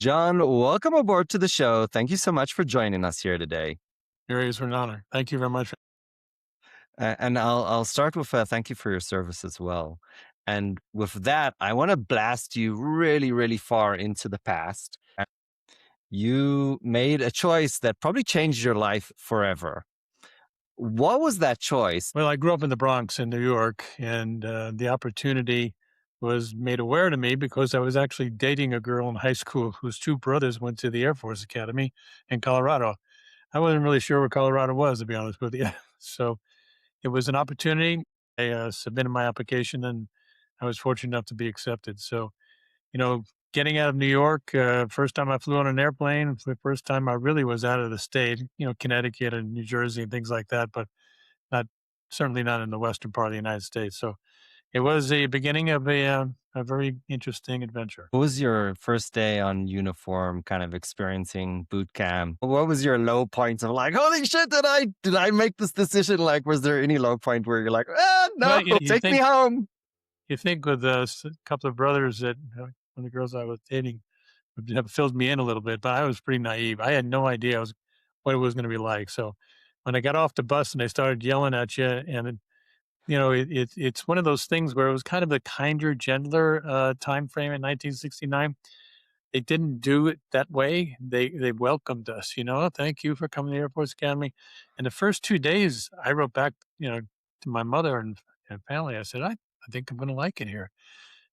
John, welcome aboard to the show. Thank you so much for joining us here today. Areas for an honor. Thank you very much. And I'll start with thank you for your service as well. And with that, I want to blast you really, really far into the past. You made a choice that probably changed your life forever. What was that choice? Well, I grew up in the Bronx in New York, and the opportunity was made aware to me because I was actually dating a girl in high school whose two brothers went to the Air Force Academy in Colorado. I wasn't really sure where Colorado was, to be honest with you. So it was an opportunity. I submitted my application, and I was fortunate enough to be accepted. So, you know, getting out of New York, first time I flew on an airplane, the first time I really was out of the state, Connecticut and New Jersey and things like that. But not certainly not in the western part of the United States. So it was the beginning of a very interesting adventure. What was your first day on uniform, kind of experiencing boot camp? What was your low point of like, holy shit, did I make this decision? Like, was there any low point where you're like, ah, Well, no, take me home? you think with a couple of brothers that one of the girls I was dating would have filled me in a little bit, but I was pretty naive. I had no idea what it was going to be like. So when I got off the bus and they started yelling at you, and it's one of those things where it was kind of a kinder, gentler time frame in 1969. They didn't do it that way. They welcomed us, "Thank you for coming to the Air Force Academy." And the first 2 days, I wrote back, to my mother and family. I said, "I think I'm gonna like it here."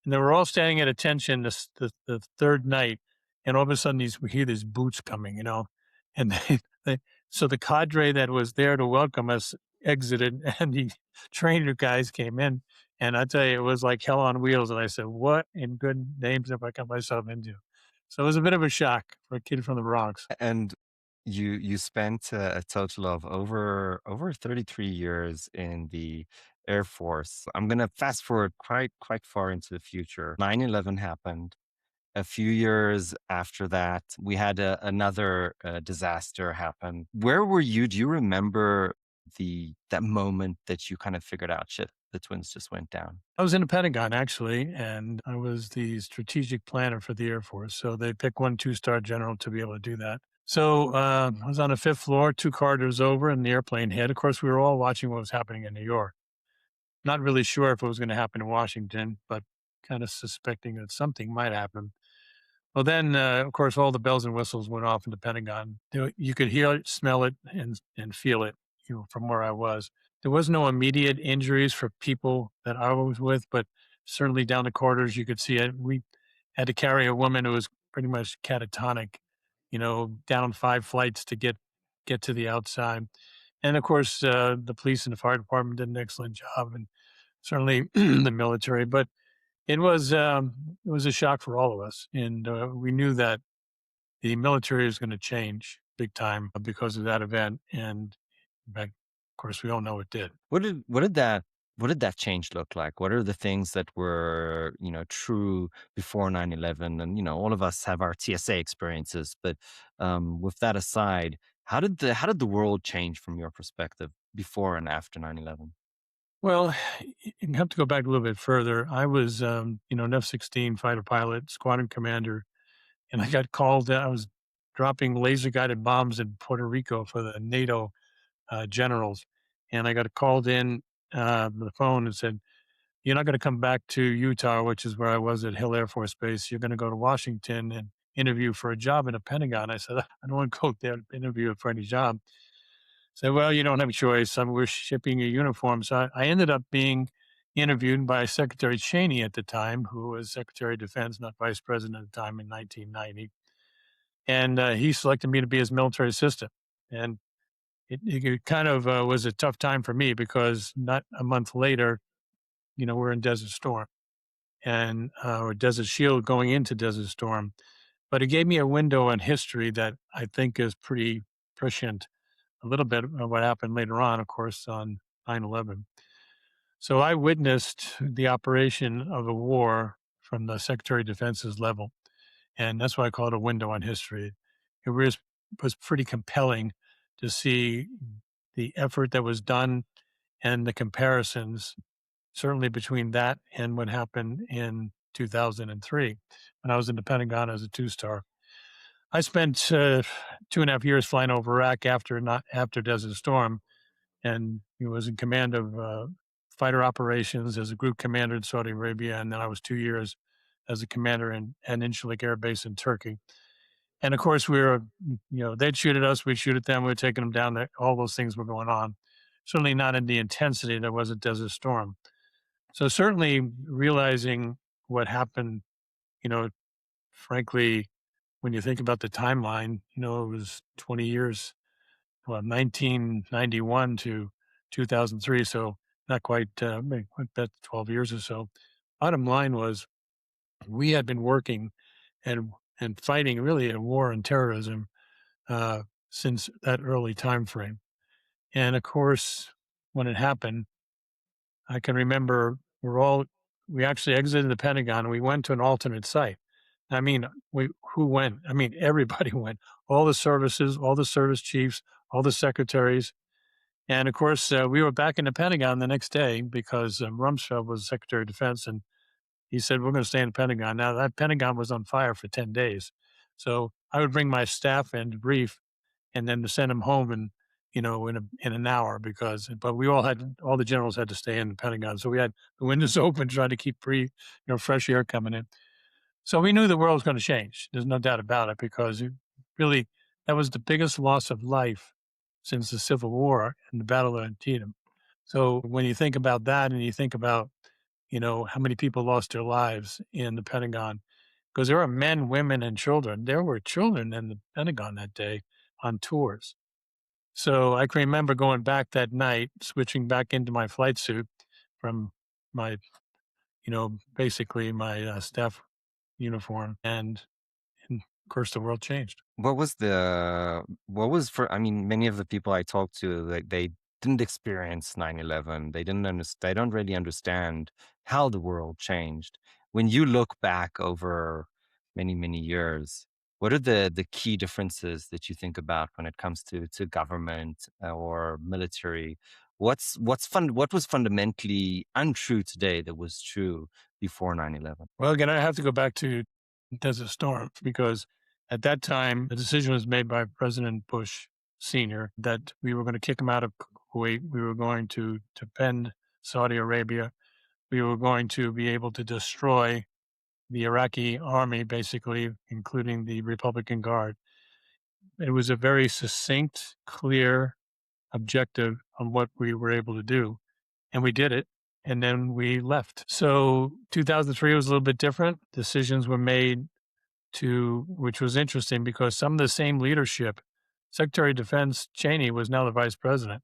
And they were all standing at attention the 3rd night, and all of a sudden, we hear these boots coming, and they so the cadre that was there to welcome us exited, and the trainer guys came in, and I tell you, it was like hell on wheels, and I said, "What in good names have I got myself into?" So it was a bit of a shock for a kid from the Bronx. And you spent a total of over 33 years in the Air Force. I'm gonna fast forward quite far into the future. 9/11 happened. A few years after that, we had another disaster happen. Where were you? Do you remember that moment that you kind of figured out, shit, the twins just went down? I was in the Pentagon, actually, and I was the strategic planner for the Air Force, so they pick one two-star general to be able to do that. So, I was on the 5th floor, 2 corridors over, and the airplane hit. Of course, we were all watching what was happening in New York. Not really sure if it was gonna happen in Washington, but kinda suspecting that something might happen. Well, then, of course, all the bells and whistles went off in the Pentagon. You could hear it, smell it, and feel it, from where I was. There was no immediate injuries for people that I was with, but certainly down the corridors, you could see it. We had to carry a woman who was pretty much catatonic, down 5 flights to get to the outside. And of course, the police and the fire department did an excellent job, and certainly the military. But it was a shock for all of us, and we knew that the military is going to change big time because of that event. And of course, we all know it did. What did that change look like? What are the things that were, true before 9/11? And, all of us have our TSA experiences, but with that aside, how did the world change from your perspective before and after 9/11? Well, you have to go back a little bit further. I was, an F-16 fighter pilot, squadron commander, and I got called. I was dropping laser guided bombs in Puerto Rico for the NATO generals, and I got called in the phone and said, "You're not going to come back to Utah, which is where I was at Hill Air Force Base. You're going to go to Washington and interview for a job in the Pentagon." I said, "I don't want to go there to interview for any job." Said, "Well, you don't have a choice. We're shipping your uniform." So I ended up being interviewed by Secretary Cheney at the time, who was Secretary of Defense, not Vice President at the time, in 1990. And he selected me to be his military assistant. And it kind of was a tough time for me because not a month later, we're in Desert Storm and or Desert Shield going into Desert Storm. But it gave me a window on history that I think is pretty prescient. A little bit of what happened later on, of course, on 9/11. So I witnessed the operation of a war from the Secretary of Defense's level, and that's why I call it a window on history. It was pretty compelling to see the effort that was done and the comparisons, certainly between that and what happened in 2003 when I was in the Pentagon as a two-star. I spent 2.5 years flying over Iraq after Desert Storm, and he was in command of fighter operations as a group commander in Saudi Arabia, and then I was 2 years as a commander in Incirlik Air Base in Turkey. And of course, we were, they'd shoot at us, we'd shoot at them, we were taking them down. There, all those things were going on. Certainly not in the intensity that was at Desert Storm. So certainly realizing what happened, you know, frankly, when you think about the timeline, it was 20 years, well, 1991 to 2003. So not quite, about 12 years or so. Bottom line was we had been working and and fighting really a war on terrorism uh, since that early time frame. And of course, when it happened, I can remember we actually exited the Pentagon and we went to an alternate site. I mean, who went? I mean, everybody went. All the services, all the service chiefs, all the secretaries, and of course, we were back in the Pentagon the next day because Rumsfeld was Secretary of Defense, and he said, "We're going to stay in the Pentagon." Now that Pentagon was on fire for 10 days, so I would bring my staff in to brief, and then to send them home in an hour but we all the generals had to stay in the Pentagon, so we had the windows open, trying to keep fresh air coming in. So we knew the world was going to change. There's no doubt about it because really that was the biggest loss of life since the Civil War and the Battle of Antietam. So when you think about that and you think about, how many people lost their lives in the Pentagon, because there were men, women, and children. There were children in the Pentagon that day on tours. So I can remember going back that night, switching back into my flight suit from my, basically my staff uniform, and of course the world changed. What was for I mean, many of the people I talked to, like, they didn't experience 9/11. They don't really understand how the world changed. When you look back over many, many years, what are the key differences that you think about when it comes to government or military? What was fundamentally untrue today that was true before 9/11? Well, again, I have to go back to Desert Storm because at that time the decision was made by President Bush Senior that we were going to kick him out of Kuwait. We were going to defend Saudi Arabia. We were going to be able to destroy the Iraqi army, basically, including the Republican Guard. It was a very succinct, clear objective on what we were able to do, and we did it. And then we left. So 2003 was a little bit different. Decisions were made which was interesting because some of the same leadership, Secretary of Defense Cheney was now the vice president.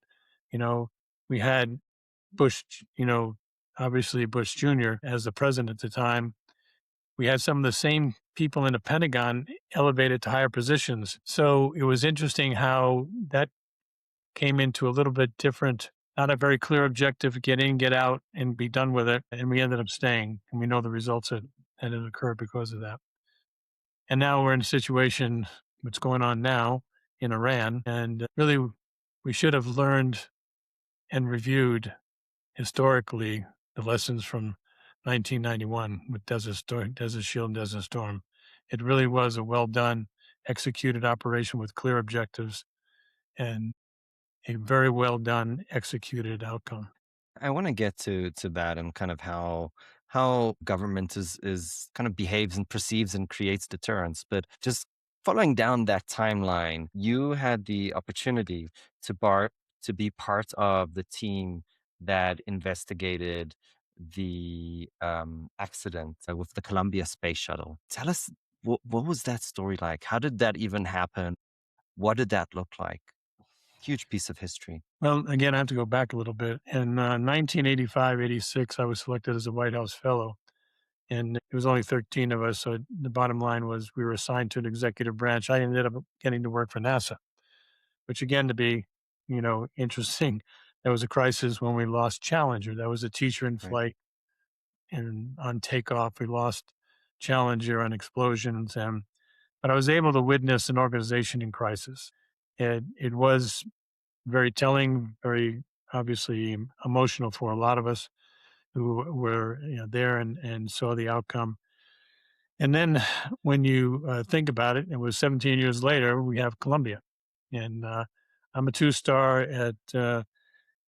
You know, we had Bush, obviously Bush Jr. as the president at the time. We had some of the same people in the Pentagon elevated to higher positions. So it was interesting how that came into a little bit different, not a very clear objective, get in, get out, and be done with it. And we ended up staying. And we know the results that had occurred because of that. And now we're in a situation, what's going on now in Iran. And really, we should have learned and reviewed historically the lessons from 1991 with Desert Shield and Desert Storm. It really was a well done, executed operation with clear objectives and a very well done, executed outcome. I want to get to that and kind of how government is kind of behaves and perceives and creates deterrence. But just following down that timeline, you had the opportunity to be part of the team that investigated the accident with the Columbia space shuttle. Tell us what was that story like? How did that even happen? What did that look like? Huge piece of history. Well, again, I have to go back a little bit. In 1985, 86, I was selected as a White House Fellow, and it was only 13 of us. So the bottom line was we were assigned to an executive branch. I ended up getting to work for NASA, which again, to be, interesting, there was a crisis when we lost Challenger. That was a teacher in Right. flight, and on takeoff, we lost Challenger on explosions. But I was able to witness an organization in crisis. It was very telling, very obviously emotional for a lot of us who were there and saw the outcome. And then when you think about it, it was 17 years later, we have Columbia. And I'm a two-star at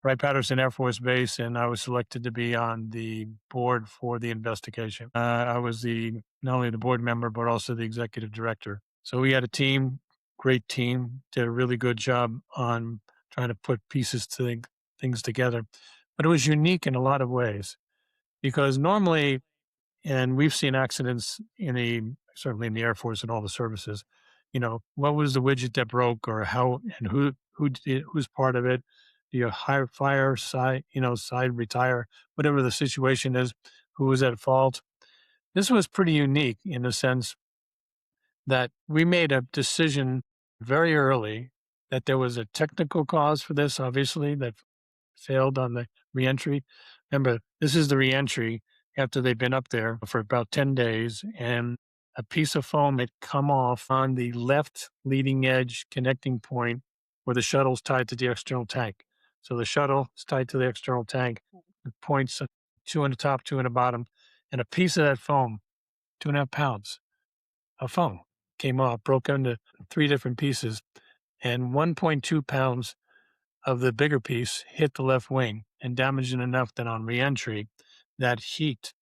Wright-Patterson Air Force Base, and I was selected to be on the board for the investigation. I was the not only the board member, but also the executive director. So we had a team, great team, did a really good job on trying to put pieces to things together. But it was unique in a lot of ways because normally, and we've seen accidents in the certainly in the Air Force and all the services. You know, what was the widget that broke, or how and who did, who's part of it? Do you hire, fire, side, side, retire, whatever the situation is? Who was at fault? This was pretty unique in the sense that we made a decision very early that there was a technical cause for this. Obviously, that failed on the reentry. Remember, this is the reentry after they've been up there for about 10 days, and a piece of foam had come off on the left leading edge connecting point where the shuttle's tied to the external tank. So the shuttle is tied to the external tank, the points, two on the top, two on the bottom, and a piece of that foam, 2.5 pounds of foam, came off, broke into three different pieces, and 1.2 pounds of the bigger piece hit the left wing and damaged it enough that on reentry, that heat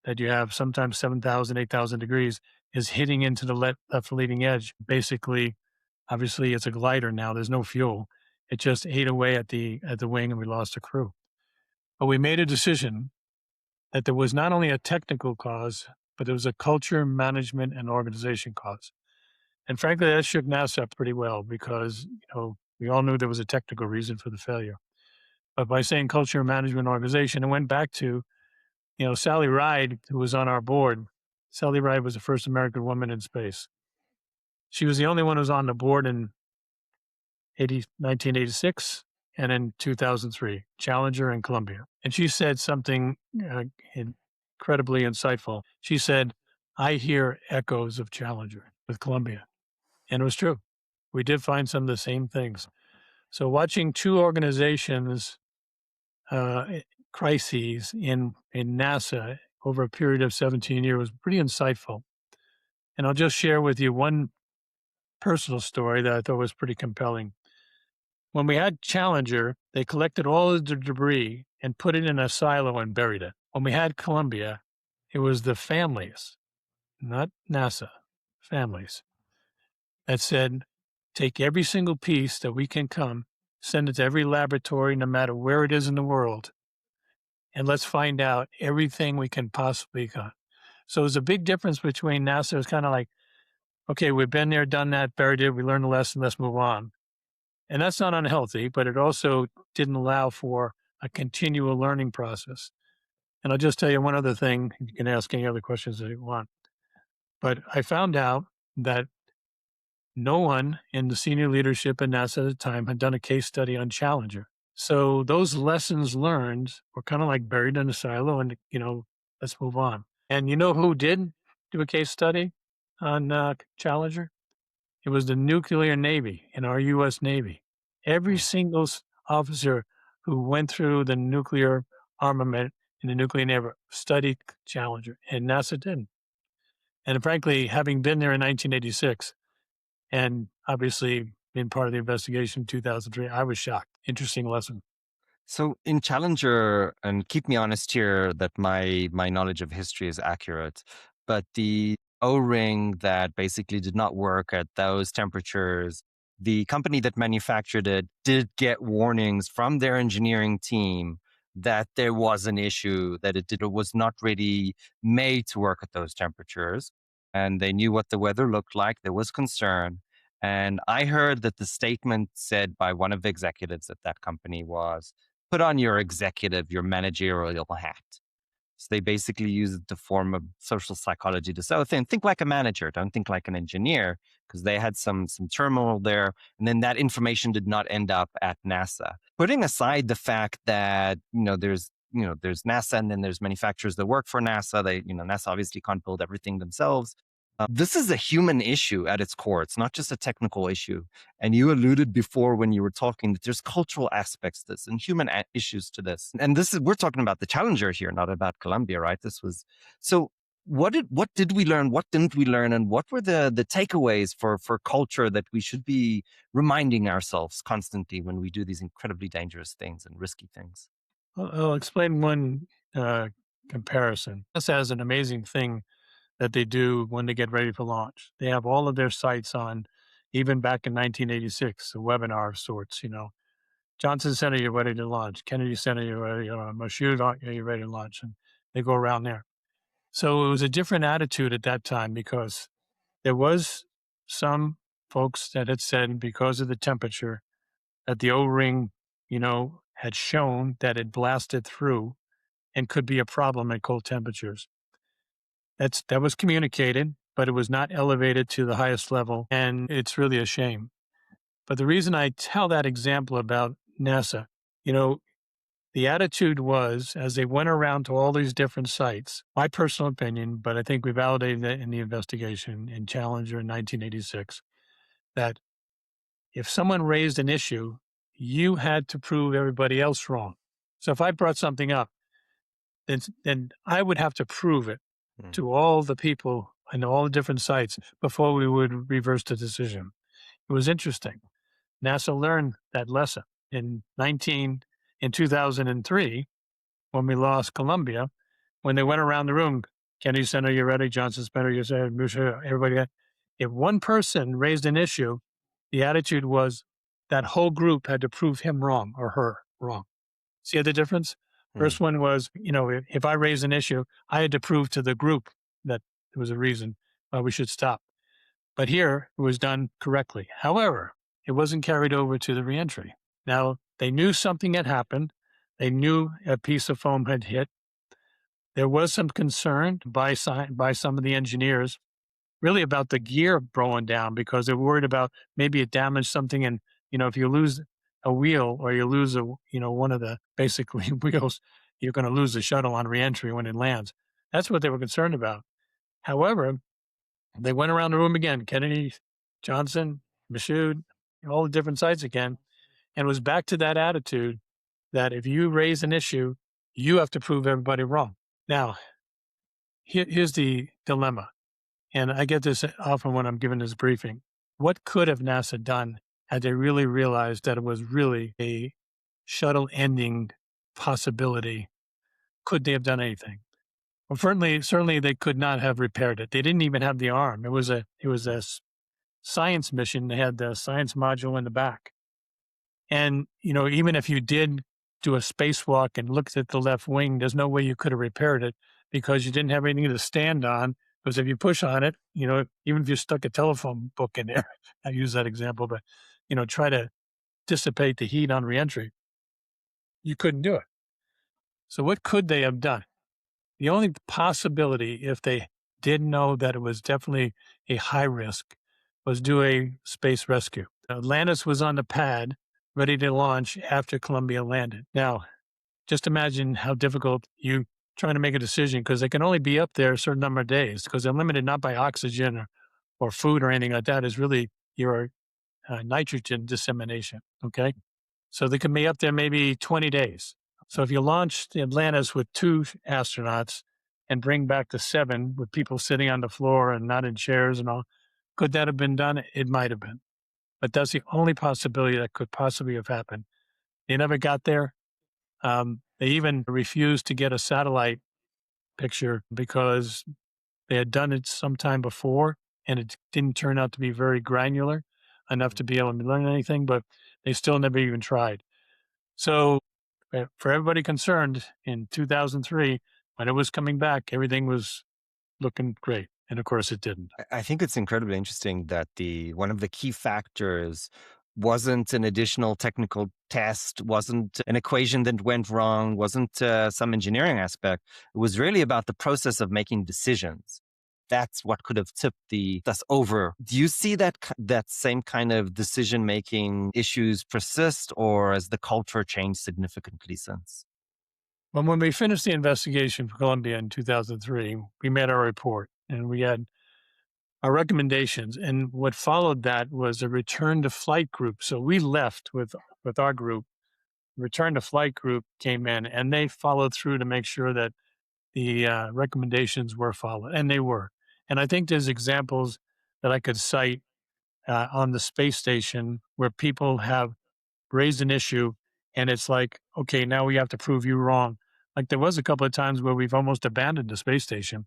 that you have sometimes 7,000, 8,000 degrees is hitting into the left leading edge. Basically, obviously, it's a glider now. There's no fuel. It just ate away at the wing, and we lost a crew. But we made a decision that there was not only a technical cause, but there was a culture, management, and organization cause. And frankly, that shook NASA up pretty well because we all knew there was a technical reason for the failure. But by saying culture management organization, it went back to, Sally Ride, who was on our board. Sally Ride was the first American woman in space. She was the only one who was on the board in 1986 and in 2003, Challenger and Columbia. And she said something incredibly insightful. She said, I hear echoes of Challenger with Columbia. And it was true. We did find some of the same things. So watching two organizations uh, crises in NASA over a period of 17 years was pretty insightful. And I'll just share with you one personal story that I thought was pretty compelling. When we had Challenger, they collected all of the debris and put it in a silo and buried it. When we had Columbia, it was the families, not NASA, families, that said, take every single piece that we can come, send it to every laboratory, no matter where it is in the world, and let's find out everything we can possibly got. So there's a big difference between NASA. It's kind of like, okay, we've been there, done that, buried it, we learned the lesson, let's move on. And that's not unhealthy, but it also didn't allow for a continual learning process. And I'll just tell you one other thing. You can ask any other questions that you want. But I found out that no one in the senior leadership at NASA at the time had done a case study on Challenger. So those lessons learned were kind of like buried in a silo and, let's move on. And you know who did do a case study on Challenger? It was the nuclear Navy in our U.S. Navy. Every Hmm. single officer who went through the nuclear armament in the nuclear Navy studied Challenger, and NASA didn't. And frankly, having been there in 1986 and obviously being part of the investigation in 2003, I was shocked. Interesting lesson. So in Challenger, and keep me honest here that my knowledge of history is accurate, but the O-ring that basically did not work at those temperatures, the company that manufactured it did get warnings from their engineering team that there was an issue, that it was not really made to work at those temperatures. And they knew what the weather looked like. There was concern. And I heard that the statement said by one of the executives at that company was, put on your executive, your managerial hat. So they basically use it to form a social psychology to say, oh, think like a manager, don't think like an engineer, because they had some turmoil there. And then that information did not end up at NASA. Putting aside the fact that, there's NASA and then there's manufacturers that work for NASA. NASA obviously can't build everything themselves. This is a human issue at its core. It's not just a technical issue. And you alluded before when you were talking that there's cultural aspects to this and human issues to this. And we're talking about the Challenger here, not about Columbia, right? So what did we learn? What didn't we learn? And what were the takeaways for culture that we should be reminding ourselves constantly when we do these incredibly dangerous things and risky things? I'll explain one uh, comparison. This has an amazing thing that they do when they get ready for launch. They have all of their sites on, even back in 1986, a webinar of sorts. Johnson Center, you're ready to launch. Kennedy Center, you're ready. Mashoud, you're ready to launch, and they go around there. So it was a different attitude at that time because there was some folks that had said because of the temperature that the O-ring, had shown that it blasted through and could be a problem at cold temperatures. That was communicated, but it was not elevated to the highest level, and it's really a shame. But the reason I tell that example about NASA, you know, the attitude was as they went around to all these different sites, my personal opinion, but I think we validated that in the investigation in Challenger in 1986, that if someone raised an issue, you had to prove everybody else wrong. So if I brought something up, then I would have to prove it Mm, to all the people and all the different sites before we would reverse the decision. It was interesting. NASA learned that lesson in 2003 when we lost Columbia. When they went around the room, Kennedy Center, you ready? Johnson Center, you said, everybody. If one person raised an issue, the attitude was that whole group had to prove him wrong or her wrong. See the difference? mm. First one was, if I raised an issue, I had to prove to the group that there was a reason why we should stop. But here it was done correctly. However, it wasn't carried over to the reentry. Now, they knew something had happened. They knew a piece of foam had hit. There was some concern by some of the engineers really about the gear blowing down because they're worried about maybe it damaged something. And, if you lose a wheel or you lose one of the basically wheels, you're going to lose the shuttle on reentry when it lands. That's what they were concerned about. However, they went around the room again, Kennedy, Johnson, Michoud, all the different sites again, and it was back to that attitude that if you raise an issue, you have to prove everybody wrong. Now, here's the dilemma, and I get this often when I'm giving this briefing. What could have NASA done had they really realized that it was really a shuttle ending possibility? Could they have done anything? Well, certainly they could not have repaired it. They didn't even have the arm. It was a science mission. They had the science module in the back. And, even if you did do a spacewalk and looked at the left wing, there's no way you could have repaired it because you didn't have anything to stand on. Because if you push on it, even if you stuck a telephone book in there, I use that example, but, try to dissipate the heat on reentry, you couldn't do it. So what could they have done? The only possibility, if they did know that it was definitely a high risk, was do a space rescue. Atlantis was on the pad, ready to launch after Columbia landed. Now, just imagine how difficult you trying to make a decision because they can only be up there a certain number of days because they're limited not by oxygen or food or anything like that. Is really your nitrogen dissemination. Okay. So they can be up there maybe 20 days. So if you launch the Atlantis with two astronauts and bring back the seven with people sitting on the floor and not in chairs and all, could that have been done? It might have been. But that's the only possibility that could possibly have happened. They never got there. They even refused to get a satellite picture because they had done it sometime before and it didn't turn out to be very granular enough to be able to learn anything, but they still never even tried. So for everybody concerned in 2003, when it was coming back, everything was looking great. And of course it didn't. I think it's incredibly interesting that the one of the key factors wasn't an additional technical test, wasn't an equation that went wrong, wasn't some engineering aspect. It was really about the process of making decisions. That's what could have tipped us over. Do you see that same kind of decision making issues persist, or has the culture changed significantly since? Well, when we finished the investigation for Columbia in 2003, we made our report and we had our recommendations. And what followed that was a return to flight group. So we left with our group. Return to flight group came in and they followed through to make sure that the recommendations were followed, and they were. And I think there's examples that I could cite on the space station where people have raised an issue, and it's like, okay, now we have to prove you wrong. Like there was a couple of times where we've almost abandoned the space station,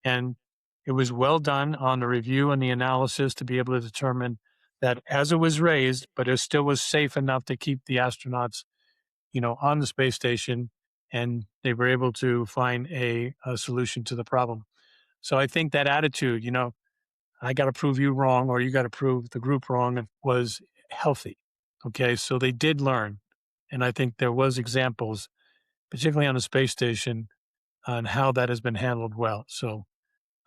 and it was well done on the review and the analysis to be able to determine that as it was raised, but it still was safe enough to keep the astronauts, on the space station, and they were able to find a solution to the problem. So I think that attitude, I got to prove you wrong, or you got to prove the group wrong, was healthy. Okay, so they did learn, and I think there was examples, particularly on the space station, on how that has been handled well. So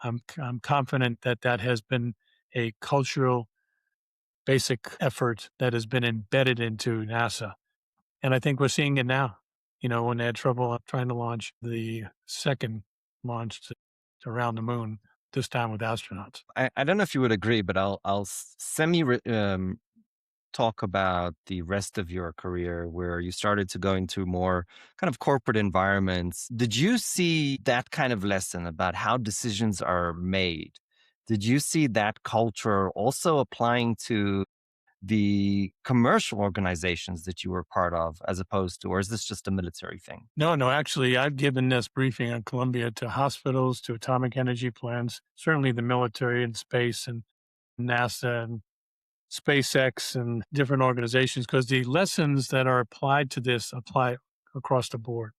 I'm confident that that has been a cultural basic effort that has been embedded into NASA. And I think we're seeing it now, when they had trouble trying to launch the second launch around the moon, this time with astronauts. I don't know if you would agree, but I'll semi talk about the rest of your career where you started to go into more kind of corporate environments. Did you see that kind of lesson about how decisions are made? Did you see that culture also applying to the commercial organizations that you were part of as opposed to, or is this just a military thing? No, no, actually, I've given this briefing on Columbia to hospitals, to atomic energy plants, certainly the military and space and NASA and SpaceX and different organizations, because the lessons that are applied to this apply across the board.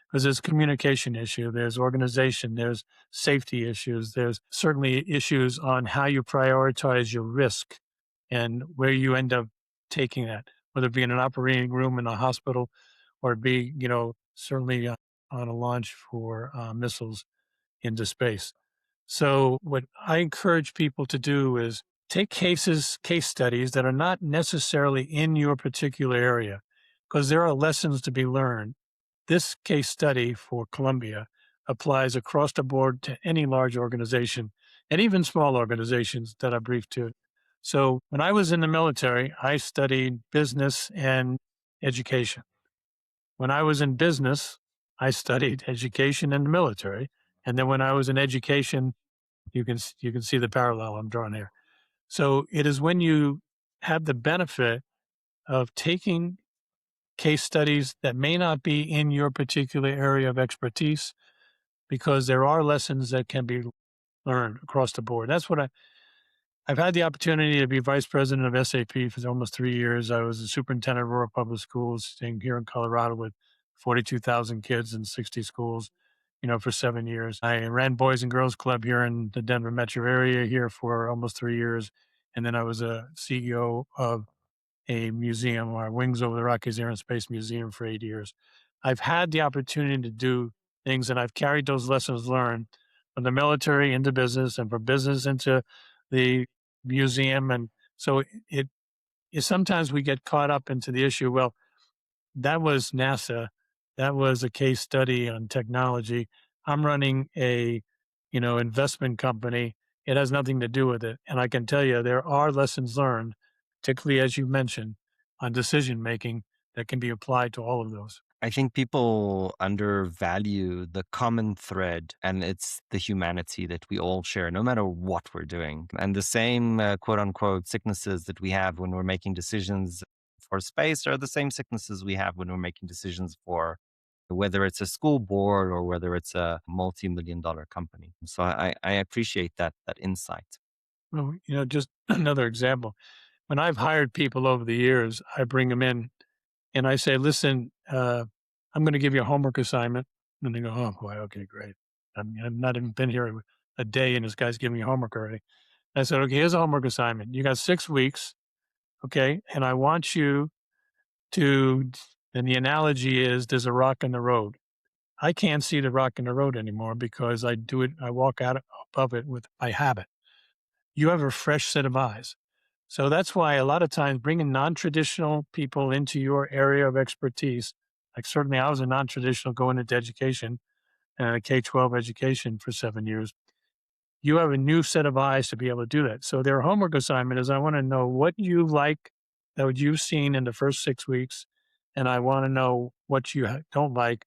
Because there's communication issue, there's organization, there's safety issues, there's certainly issues on how you prioritize your risk and where you end up taking that, whether it be in an operating room in a hospital or it be, certainly on a launch for missiles into space. So what I encourage people to do is take case studies that are not necessarily in your particular area, because there are lessons to be learned. This case study for Columbia applies across the board to any large organization and even small organizations that I briefed to. So when I was in the military, I studied business and education. When I was in business, I studied education and the military. And then when I was in education, you can see the parallel I'm drawing here. So it is when you have the benefit of taking case studies that may not be in your particular area of expertise, because there are lessons that can be learned across the board. That's what I've had the opportunity to be vice president of SAP for almost 3 years. I was a superintendent of rural public schools staying here in Colorado with 42,000 kids in 60 schools, for 7 years. I ran Boys and Girls Club here in the Denver metro area here for almost 3 years. And then I was a CEO of a museum, our Wings Over the Rockies Air and Space Museum, for 8 years. I've had the opportunity to do things, and I've carried those lessons learned from the military into business and from business into the museum. And so sometimes we get caught up into the issue. Well, that was NASA. That was a case study on technology. I'm running a, investment company. It has nothing to do with it. And I can tell you there are lessons learned, particularly as you mentioned, on decision making that can be applied to all of those. I think people undervalue the common thread, and it's the humanity that we all share, no matter what we're doing. And the same quote unquote sicknesses that we have when we're making decisions for space are the same sicknesses we have when we're making decisions for whether it's a school board or whether it's a multi-million dollar company. So I appreciate that insight. Well, just another example. When I've hired people over the years, I bring them in and I say, listen, I'm going to give you a homework assignment. And they go, oh boy, okay, great. I've not even been here a day and this guy's giving me homework already. I said, okay, here's a homework assignment. You got 6 weeks. Okay. And I want you to, and the analogy is there's a rock in the road. I can't see the rock in the road anymore because I walk out above it with by habit. You have a fresh set of eyes. So that's why a lot of times bringing non-traditional people into your area of expertise, like certainly I was a non-traditional going into education and a K-12 education for 7 years. You have a new set of eyes to be able to do that. So their homework assignment is I want to know what you like that you've seen in the first 6 weeks, and I want to know what you don't like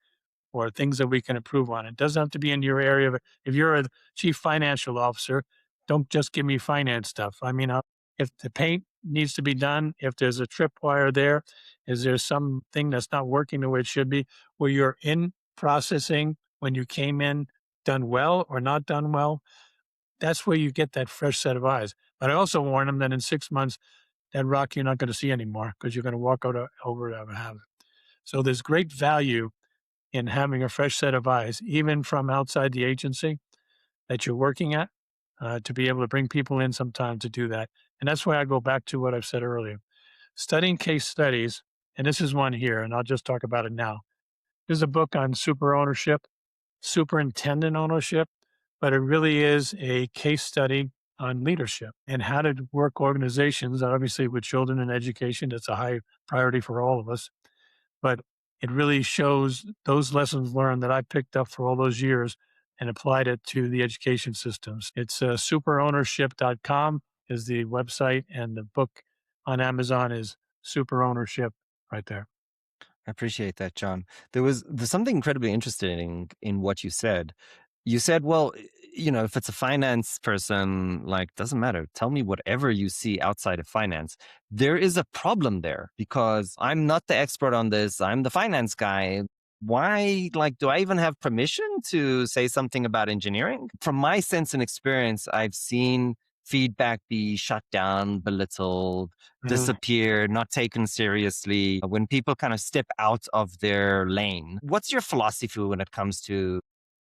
or things that we can improve on. It doesn't have to be in your area. If you're a chief financial officer, don't just give me finance stuff. I mean, if the paint needs to be done, if there's a tripwire there, is there something that's not working the way it should be, where you're in processing when you came in done well or not done well, that's where you get that fresh set of eyes. But I also warn them that in 6 months, that rock you're not going to see anymore because you're going to walk over it and have it. So there's great value in having a fresh set of eyes, even from outside the agency that you're working at, to be able to bring people in sometime to do that. And that's why I go back to what I've said earlier. Studying case studies, and this is one here, and I'll just talk about it now. There's a book on super ownership, superintendent ownership, but it really is a case study on leadership and how to work organizations. Obviously, with children and education, that's a high priority for all of us. But it really shows those lessons learned that I picked up for all those years and applied it to the education systems. It's superownership.com is the website, and the book on Amazon is Super Ownership right there. I appreciate that, John. There's something incredibly interesting in what you said. You said, well, if it's a finance person, like, doesn't matter. Tell me whatever you see outside of finance. There is a problem there because I'm not the expert on this. I'm the finance guy. Why, like, do I even have permission to say something about engineering? From my sense and experience, I've seen feedback be shut down, belittled, Mhm. disappear, not taken seriously when people kind of step out of their lane. What's your philosophy when it comes to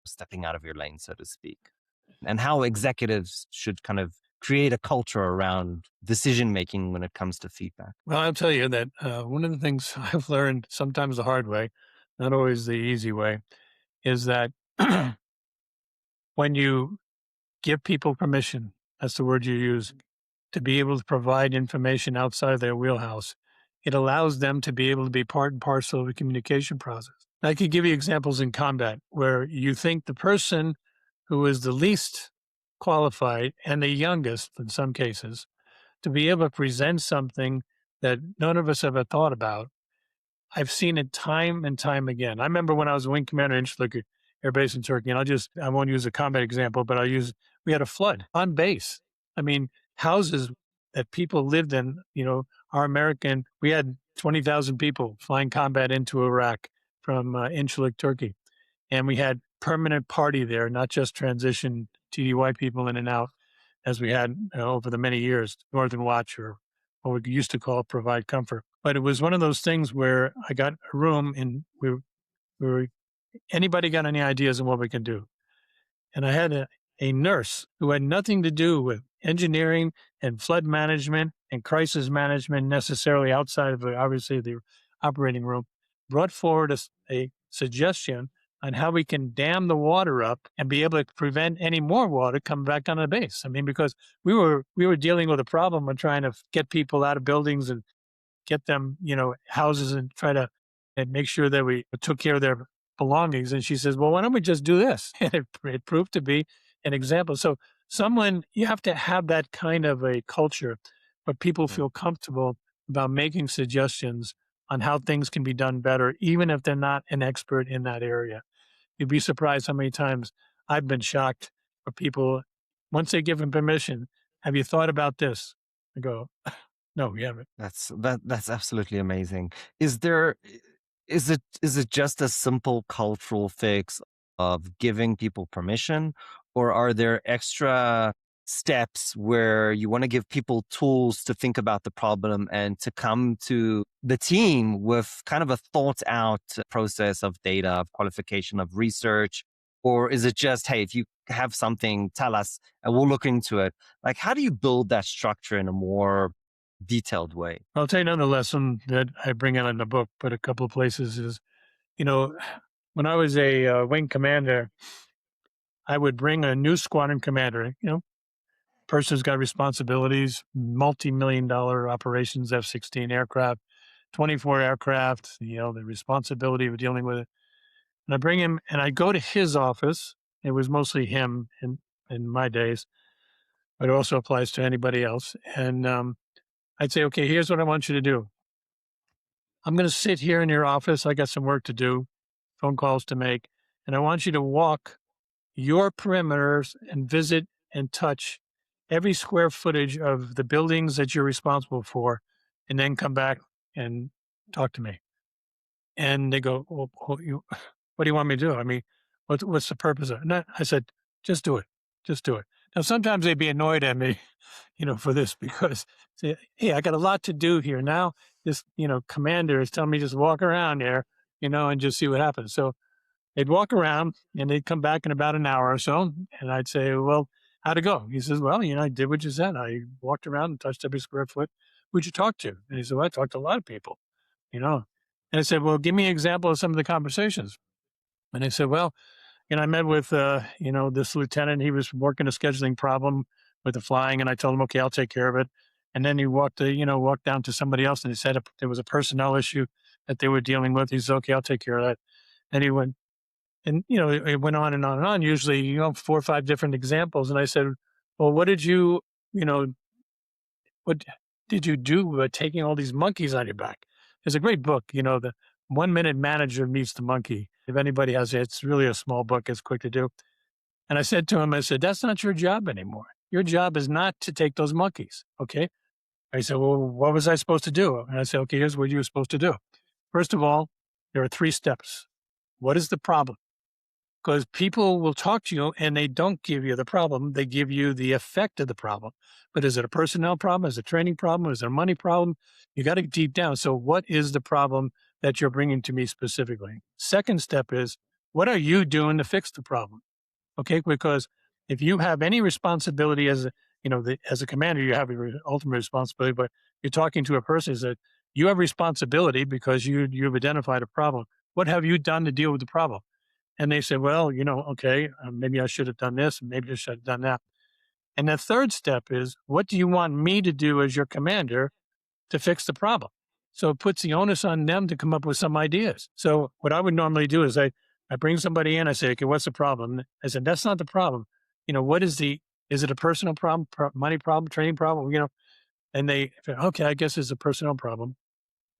stepping out of your lane, so to speak? And how executives should kind of create a culture around decision making when it comes to feedback? Well, I'll tell you that one of the things I've learned, sometimes the hard way, not always the easy way, is that when you give people permission, that's the word you use, to be able to provide information outside of their wheelhouse, it allows them to be able to be part and parcel of the communication process. I could give you examples in combat where you think the person who is the least qualified and the youngest, in some cases, to be able to present something that none of us ever thought about. I've seen it time and time again. I remember when I was a wing commander in Incirlik Air Base in Turkey, and I won't use a combat example, but we had a flood on base. I mean, houses that people lived in, we had 20,000 people flying combat into Iraq from Incirlik, Turkey. And we had permanent party there, not just transition TDY people in and out as we had over the many years, Northern Watch, or what we used to call Provide Comfort. But it was one of those things where I got a room and we were anybody got any ideas on what we can do? And I had a nurse who had nothing to do with engineering and flood management and crisis management necessarily outside of obviously the operating room, brought forward a suggestion on how we can dam the water up and be able to prevent any more water coming back on the base. I mean, because we were dealing with a problem of trying to get people out of buildings and get them, houses and try to and make sure that we took care of their belongings. And she says, well, why don't we just do this? And it proved to be an example. So you have to have that kind of a culture where people Mm. feel comfortable about making suggestions on how things can be done better, even if they're not an expert in that area. You'd be surprised how many times I've been shocked for people, once they give them permission, have you thought about this? I go, no, we haven't. That's absolutely amazing. Is it just a simple cultural fix of giving people permission, or are there extra steps where you want to give people tools to think about the problem and to come to the team with kind of a thought out process of data, of qualification, of research? Or is it just, hey, if you have something, tell us and we'll look into it? Like, how do you build that structure in a more detailed way? I'll tell you another lesson that I bring out in the book, but a couple of places is, you know, when I was a wing commander, I would bring a new squadron commander, person's got responsibilities, multi-million dollar operations, F-16 aircraft, 24 aircraft, the responsibility of dealing with it. And I bring him and I go to his office. It was mostly him in my days, but it also applies to anybody else. And I'd say, okay, here's what I want you to do. I'm going to sit here in your office. I got some work to do. phone calls to make, and I want you to walk your perimeters and visit and touch every square footage of the buildings that you're responsible for, and then come back and talk to me." And they go, "Well, you, what do you want me to do? I mean, what's the purpose of it?" And I said, "Just do it. Just do it." Now, sometimes they'd be annoyed at me, for this because, say, "Hey, I got a lot to do here now. This, commander is telling me just walk around there, and just see what happens." So they'd walk around and they'd come back in about an hour or so, and I'd say, "Well, how'd it go?" He says, "Well, I did what you said. I walked around and touched every square foot. Who'd you talk to?" And he said, "Well, I talked to a lot of people." you know. And I said, "Well, give me an example of some of the conversations." And they said, "Well, I met with, this lieutenant. He was working a scheduling problem with the flying, and I told him, okay, I'll take care of it." And then he walked down to somebody else, and he said there was a personnel issue that they were dealing with. He said, "Okay, I'll take care of that." And he went, and it went on and on and on. Usually, 4 or 5 different examples. And I said, "Well, you know, what did you do with taking all these monkeys on your back?" There's a great book, the 1 Minute Manager Meets the Monkey. If anybody has it, it's really a small book. It's quick to do. And I said to him, I said, "That's not your job anymore. Your job is not to take those monkeys." Okay. I said, "Well, what was I supposed to do?" And I said, "Okay, here's what you were supposed to do. First of all, there are 3 steps. What is the problem? Because people will talk to you and they don't give you the problem. They give you the effect of the problem. But is it a personnel problem? Is it a training problem? Is it a money problem? You got to get deep down. So, what is the problem that you're bringing to me specifically? Second step is, what are you doing to fix the problem? Okay, because if you have any responsibility as as a commander, you have your ultimate responsibility. But you're talking to a person is that you have responsibility because you've identified a problem. What have you done to deal with the problem? And they said, "Well, okay, maybe I should have done this, and maybe I should have done that." And the third step is, what do you want me to do as your commander to fix the problem? So it puts the onus on them to come up with some ideas. So what I would normally do is I bring somebody in, I say, "Okay, what's the problem?" I said, "That's not the problem. What is it a personal problem, money problem, training problem?" And they, "Okay, I guess it's a personnel problem."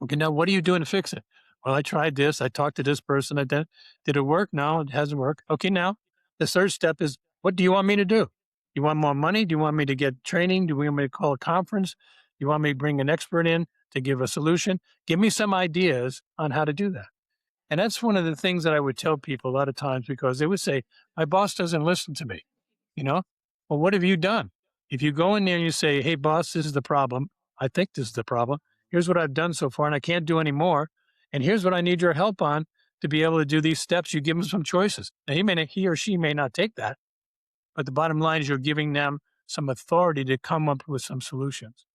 "Okay, now what are you doing to fix it?" "Well, I tried this. I talked to this person. I did it work? No, it hasn't worked." "Okay, now the third step is, what do you want me to do? You want more money? Do you want me to get training? Do you want me to call a conference? Do you want me to bring an expert in to give a solution? Give me some ideas on how to do that." And that's one of the things that I would tell people a lot of times because they would say, "My boss doesn't listen to me." You know? Well, what have you done? If you go in there and you say, "Hey, boss, this is the problem. I think this is the problem. Here's what I've done so far, and I can't do any more. And here's what I need your help on to be able to do these steps." You give them some choices. Now, he or she may not take that, but the bottom line is you're giving them some authority to come up with some solutions.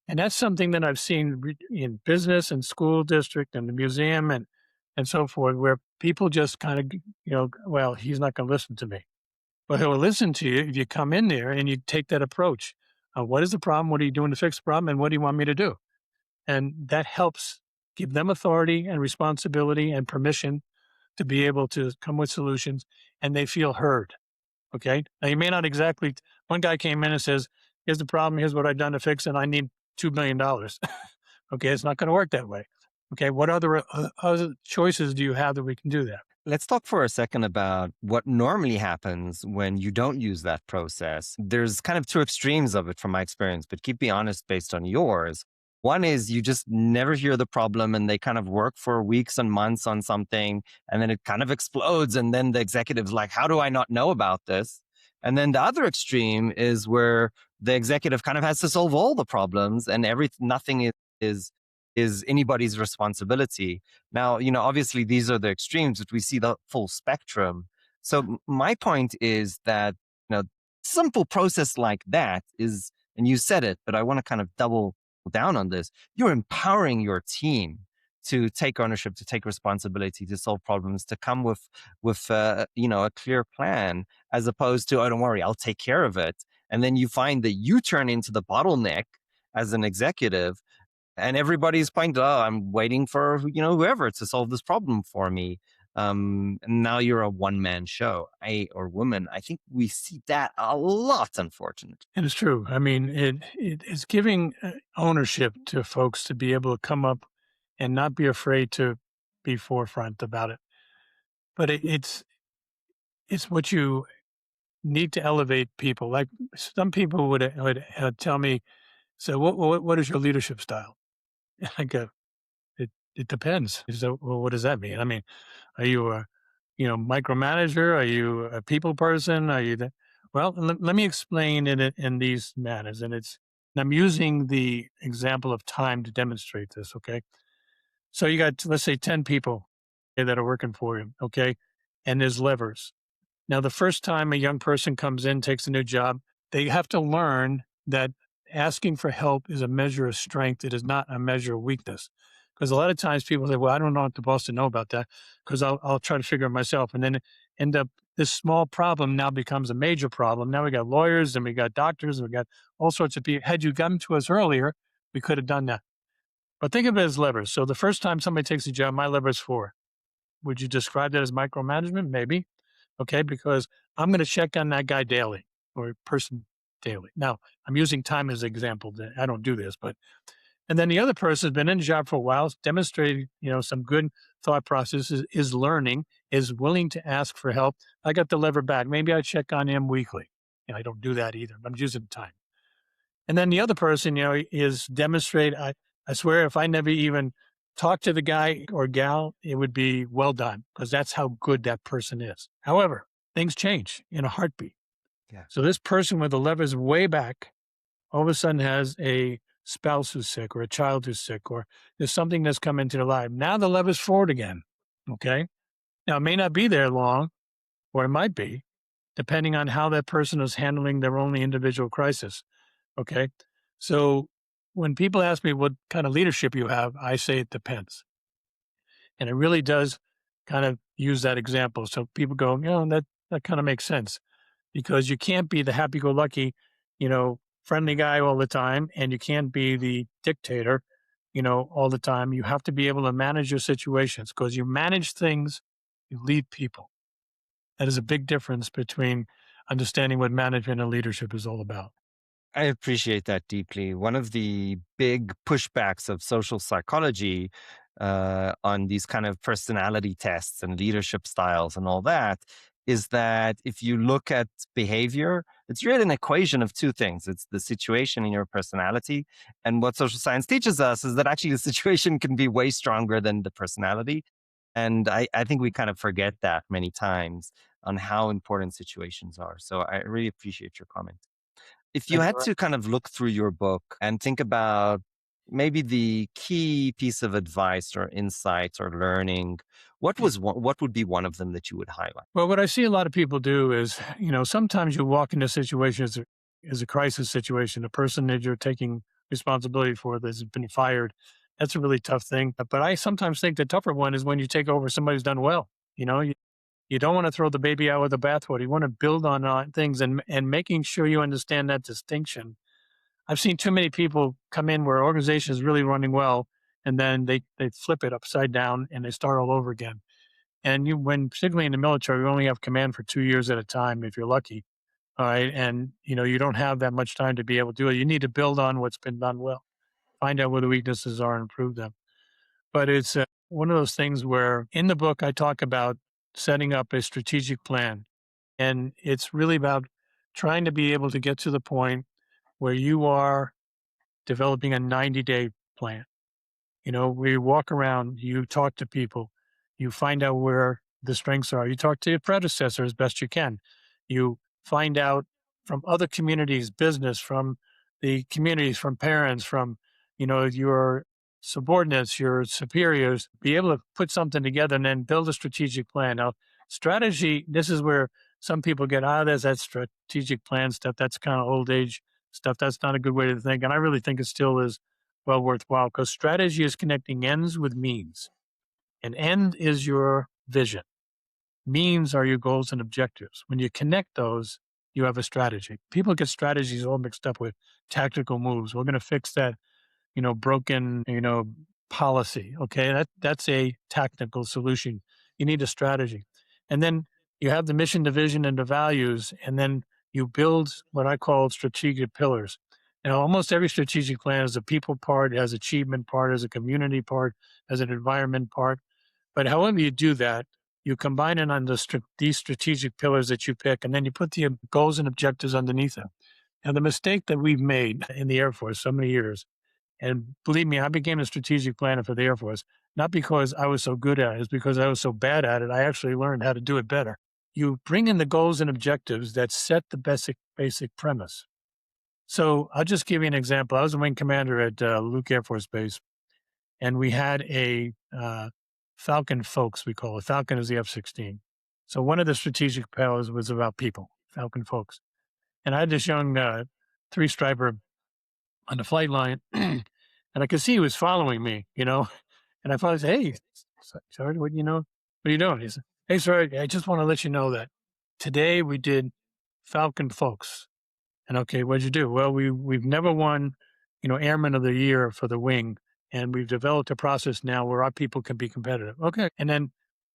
And that's something that I've seen in business and school district and the museum and so forth, where people just kind of, well, he's not going to listen to me. But he'll listen to you if you come in there and you take that approach. What is the problem? What are you doing to fix the problem? And what do you want me to do? And that helps give them authority and responsibility and permission to be able to come with solutions and they feel heard. Okay. Now, you may not exactly, one guy came in and says, "Here's the problem. Here's what I've done to fix it. I need $2 million." Okay. It's not going to work that way. Okay. What other choices do you have that we can do that? Let's talk for a second about what normally happens when you don't use that process. There's kind of 2 extremes of it from my experience, but keep me honest based on yours. One is you just never hear the problem and they kind of work for weeks and months on something and then it kind of explodes. And then the executive's like, how do I not know about this? And then the other extreme is where the executive kind of has to solve all the problems and nothing is, is anybody's responsibility. Now, obviously these are the extremes, but we see the full spectrum. So my point is that, simple process like that is, and you said it, but I want to kind of double down on this. You're empowering your team to take ownership, to take responsibility, to solve problems, to come with a clear plan, as opposed to, "Oh, don't worry, I'll take care of it." And then you find that you turn into the bottleneck as an executive and everybody's pointing, "Oh, I'm waiting for whoever to solve this problem for me." And now you're a one man show, or woman. I think we see that a lot, unfortunately. And it's true. I mean, it is giving ownership to folks to be able to come up and not be afraid to be forefront about it. but it's what you need to elevate people. Like some people would tell me, "So what is your leadership style?" And I go, "It depends." So, well, what does that mean? I mean, are you a micromanager? Are you a people person? Are you the well, let me explain in these manners. And I'm using the example of time to demonstrate this. Okay. So you got, let's say, 10 people that are working for you. Okay. And there's levers. Now, the first time a young person comes in, takes a new job, they have to learn that asking for help is a measure of strength. It is not a measure of weakness. Because a lot of times people say, well, I don't want the boss to know about that because I'll try to figure it myself. And then end up this small problem now becomes a major problem. Now we got lawyers and we got doctors and we got all sorts of people. Had you come to us earlier, we could have done that. But think of it as levers. So the first time somebody takes a job, my lever is four. Would you describe that as micromanagement? Maybe. Okay. Because I'm going to check on that guy daily or person daily. Now, I'm using time as an example. I don't do this, but, and then the other person has been in the job for a while, demonstrated, some good thought processes, is learning, is willing to ask for help. I got the lever back. Maybe I check on him weekly. I don't do that either, but I'm using time. And then the other person, is demonstrate. I swear, if I never even talked to the guy or gal, it would be well done because that's how good that person is. However, things change in a heartbeat. Yeah. So this person with the levers way back all of a sudden has a spouse who's sick or a child who's sick or there's something that's come into their life. Now the lever's forward again. Okay. Now it may not be there long, or it might be, depending on how that person is handling their own individual crisis. Okay. So when people ask me what kind of leadership you have, I say it depends. And it really does kind of use that example. So people go, that kind of makes sense because you can't be the happy go lucky, friendly guy all the time. And you can't be the dictator, all the time. You have to be able to manage your situations because you manage things, you lead people. That is a big difference between understanding what management and leadership is all about. I appreciate that deeply. One of the big pushbacks of social psychology on these kind of personality tests and leadership styles and all that is that if you look at behavior, it's really an equation of two things. It's the situation and your personality. And what social science teaches us is that actually the situation can be way stronger than the personality. And I think we kind of forget that many times on how important situations are. So I really appreciate your comment. If you Thank had you. to kind of look through your book and think about maybe the key piece of advice or insight or learning, what would be one of them that you would highlight? Well, what I see a lot of people do is, sometimes you walk into a situation as a crisis situation, a person that you're taking responsibility for that's been fired. That's a really tough thing. But I sometimes think the tougher one is when you take over somebody who's done well. You don't want to throw the baby out with the bathwater. You want to build on things and making sure you understand that distinction. I've seen too many people come in where organization is really running well, and then they flip it upside down and they start all over again. And particularly in the military, you only have command for 2 years at a time if you're lucky. All right. And, you don't have that much time to be able to do it. You need to build on what's been done well, find out where the weaknesses are and improve them. But it's one of those things where in the book, I talk about setting up a strategic plan. And it's really about trying to be able to get to the point where you are developing a 90-day plan. We walk around, you talk to people, you find out where the strengths are. You talk to your predecessor as best you can. You find out from other communities, business, from the communities, from parents, from, your subordinates, your superiors, be able to put something together and then build a strategic plan. Now, strategy, this is where some people get, there's that strategic plan stuff. That's kind of old age stuff. That's not a good way to think. And I really think it still is well worthwhile because strategy is connecting ends with means. An end is your vision. Means are your goals and objectives. When you connect those, you have a strategy. People get strategies all mixed up with tactical moves. We're going to fix that broken, policy. Okay. That's a tactical solution. You need a strategy. And then you have the mission, the vision, and the values. And then you build what I call strategic pillars. Now, almost every strategic plan has a people part, has achievement part, has a community part, has an environment part. But however you do that, You combine it on these strategic pillars that you pick, and then you put the goals and objectives underneath them. And the mistake that we've made in the Air Force so many years, and believe me, I became a strategic planner for the Air Force, not because I was so good at it, it's because I was so bad at it. I actually learned how to do it better. You bring in the goals and objectives that set the basic premise. So I'll just give you an example. I was a wing commander at Luke Air Force Base, and we had a Falcon Folks, we call it. Falcon is the F-16. So one of the strategic pillars was about people, Falcon Folks. And I had this young three striper on the flight line, and I could see he was following me, And I finally said, "Hey, sorry, what are you doing?" He said, "Hey, sorry, I just want to let you know that today we did Falcon Folks." And okay, what'd you do? Well, we've never won, Airman of the Year for the wing, and we've developed a process now where our people can be competitive. Okay, and then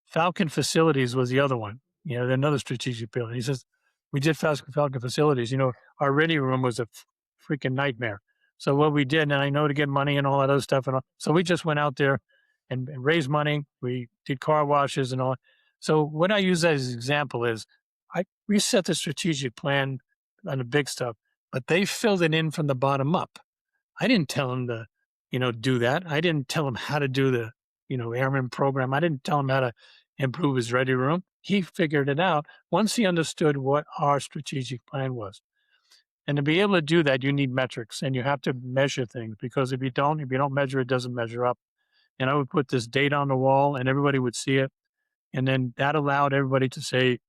Falcon Facilities was the other one. Another strategic building. He says we did Falcon Facilities. Our ready room was a freaking nightmare. So what we did, and I know to get money and all that other stuff, so we just went out there and raised money. We did car washes and all. So what I use as an example is we set the strategic plan on the big stuff, but they filled it in from the bottom up. I didn't tell them to, do that. I didn't tell him how to do the, airman program. I didn't tell him how to improve his ready room. He figured it out once he understood what our strategic plan was. And to be able to do that, you need metrics and you have to measure things because if you don't measure, it doesn't measure up. And I would put this data on the wall and everybody would see it. And then that allowed everybody to say,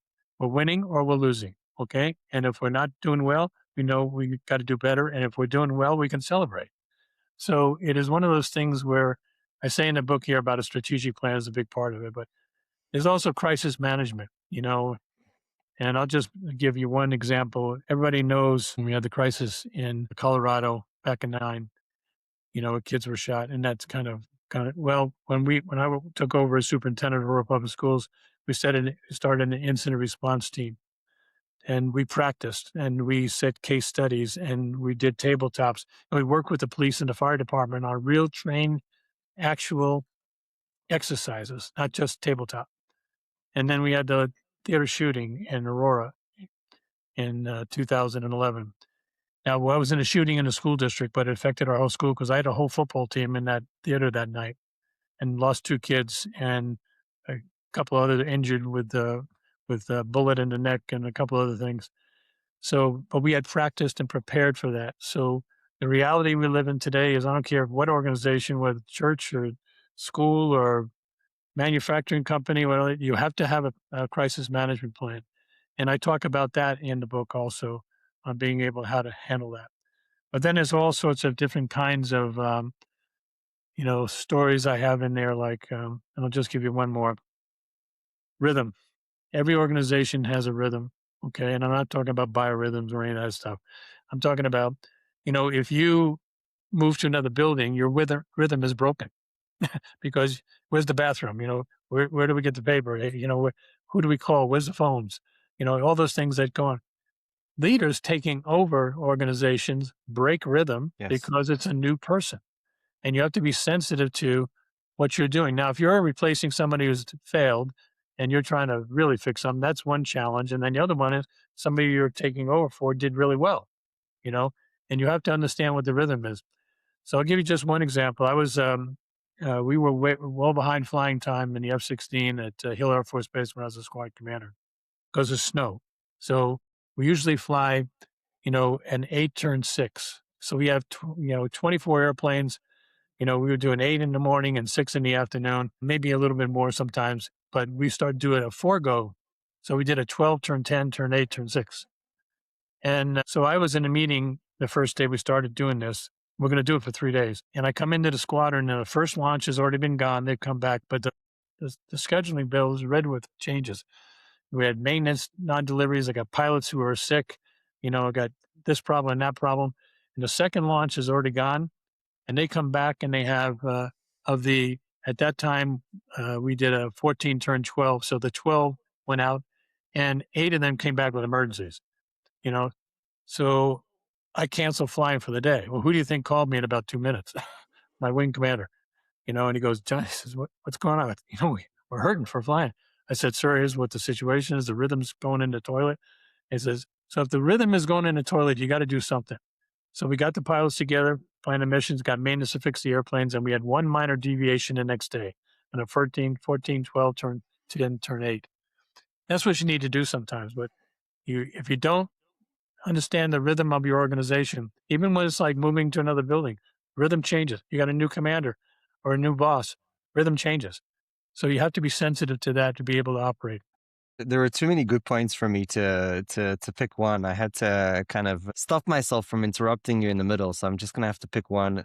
we're winning or we're losing. Okay. And if we're not doing well, we know we got to do better. And if we're doing well, we can celebrate. So it is one of those things where I say in the book here about a strategic plan is a big part of it, but there's also crisis management, and I'll just give you one example. Everybody knows we had the crisis in Colorado back in '09, kids were shot. And that's well, when I took over as superintendent of rural public schools, we started an incident response team and we practiced and we set case studies and we did tabletops and we worked with the police and the fire department on real trained actual exercises, not just tabletop. And then we had the theater shooting in Aurora in 2011. Now, well, I was in a shooting in a school district, but it affected our whole school because I had a whole football team in that theater that night and lost two kids and a couple other injured with a bullet in the neck and a couple other things. So, but we had practiced and prepared for that. So the reality we live in today is I don't care what organization, whether church or school or manufacturing company, well, you have to have a crisis management plan. And I talk about that in the book also on being able how to handle that. But then there's all sorts of different kinds of, stories I have in there, like, and I'll just give you one more rhythm. Every organization has a rhythm. Okay. And I'm not talking about biorhythms or any of that stuff. I'm talking about, if you move to another building, your rhythm is broken because where's the bathroom? Where do we get the paper? Who do we call? Where's the phones? All those things that go on. Leaders taking over organizations break rhythm Yes. because it's a new person and you have to be sensitive to what you're doing. Now, if you're replacing somebody who's failed and you're trying to really fix them, that's one challenge. And then the other one is somebody you're taking over for did really well, you know, and you have to understand what the rhythm is. So I'll give you just one example. We were well behind flying time in the F-16 at Hill Air Force Base when I was a squad commander because of snow. So we usually fly, an 8 turn 6. So we have, 24 airplanes. We would do an 8 in the morning and 6 in the afternoon, maybe a little bit more sometimes, but we started doing a 4 go. So we did a 12 turn 10, turn 8, turn 6. And so I was in a meeting the first day we started doing this. We're going to do it for 3 days. And I come into the squadron and the first launch has already been gone. They've come back, but the scheduling bill is red with changes. We had maintenance non-deliveries. I got pilots who were sick. I got this problem and that problem. And the second launch is already gone. And they come back and they have at that time, we did a 14 turn 12. So the 12 went out and 8 of them came back with emergencies, you know. So I canceled flying for the day. Well, who do you think called me in about 2 minutes? My wing commander, and he goes, John, he says, what's going on? We're hurting for flying. I said, "Sir, here's what the situation is. The rhythm's going in the toilet." He says, "So if the rhythm is going in the toilet, you got to do something." So we got the pilots together, planned the missions, got maintenance to fix the airplanes, and we had one minor deviation the next day. And a 14, 14, 12 turn 10, turn 8. That's what you need to do sometimes. But if you don't understand the rhythm of your organization, even when it's like moving to another building, rhythm changes. You got a new commander or a new boss, rhythm changes. So you have to be sensitive to that to be able to operate. There were too many good points for me to pick one. I had to kind of stop myself from interrupting you in the middle, so I'm just gonna have to pick one.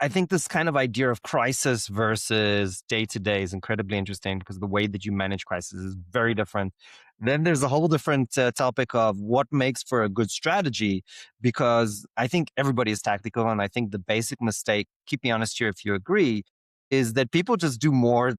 I think this kind of idea of crisis versus day to day is incredibly interesting because the way that you manage crisis is very different. Then there's a whole different topic of what makes for a good strategy, because I think everybody is tactical, and I think the basic mistake, keep me honest here if you agree, is that people just do more